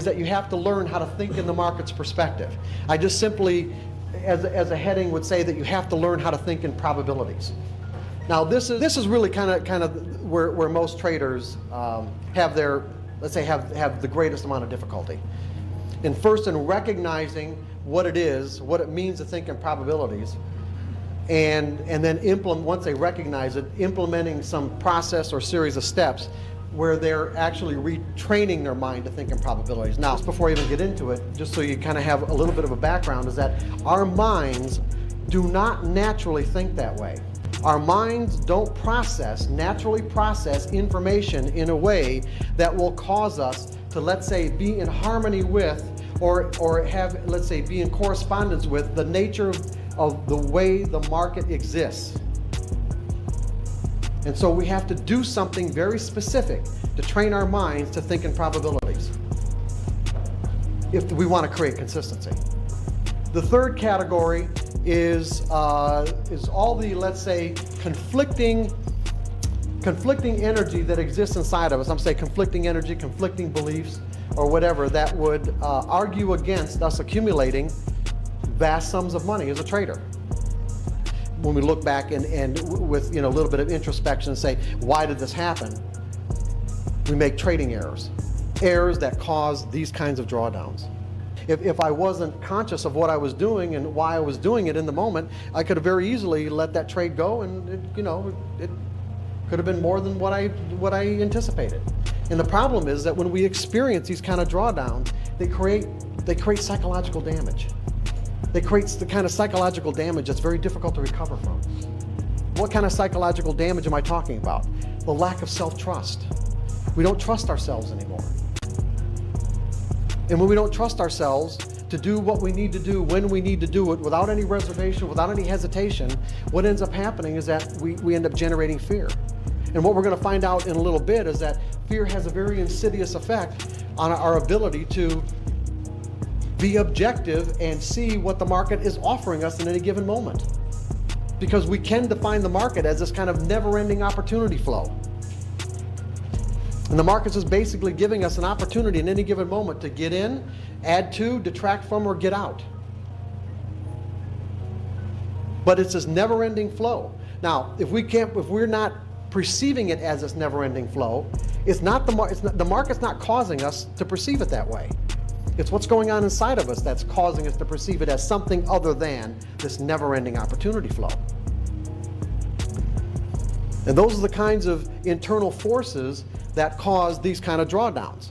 is that you have to learn how to think in the market's perspective. I just simply, as a heading, would say that you have to learn how to think in probabilities. Now, this is really kind of where most traders have their, let's say, have the greatest amount of difficulty. And first, in recognizing what it is, what it means to think in probabilities, and then once they recognize it, implementing some process or series of steps where they're actually retraining their mind to think in probabilities. Now, just before I even get into it, just so you kind of have a little bit of a background, is that our minds do not naturally think that way. Our minds don't naturally process information in a way that will cause us to, let's say, be in harmony with or have, let's say, be in correspondence with the nature of the way the market exists. And so we have to do something very specific to train our minds to think in probabilities if we want to create consistency. The third category is all the, let's say, conflicting energy that exists inside of us. I'm saying conflicting energy, conflicting beliefs, or whatever that would argue against us accumulating vast sums of money as a trader. When we look back and with a little bit of introspection and say, why did this happen? We make trading errors that cause these kinds of drawdowns. If I wasn't conscious of what I was doing and why I was doing it in the moment, I could have very easily let that trade go, and it could have been more than what I anticipated. And the problem is that when we experience these kind of drawdowns, they create psychological damage. They create the kind of psychological damage that's very difficult to recover from. What kind of psychological damage am I talking about? The lack of self-trust. We don't trust ourselves anymore. And when we don't trust ourselves to do what we need to do when we need to do it without any reservation, without any hesitation, what ends up happening is that we end up generating fear. And what we're going to find out in a little bit is that fear has a very insidious effect on our ability to be objective and see what the market is offering us in any given moment. Because we can define the market as this kind of never-ending opportunity flow. And the market's is basically giving us an opportunity in any given moment to get in, add to, detract from, or get out. But it's this never-ending flow. Now, if we're not perceiving it as this never-ending flow, the market's not causing us to perceive it that way. It's what's going on inside of us that's causing us to perceive it as something other than this never-ending opportunity flow. And those are the kinds of internal forces that cause these kind of drawdowns.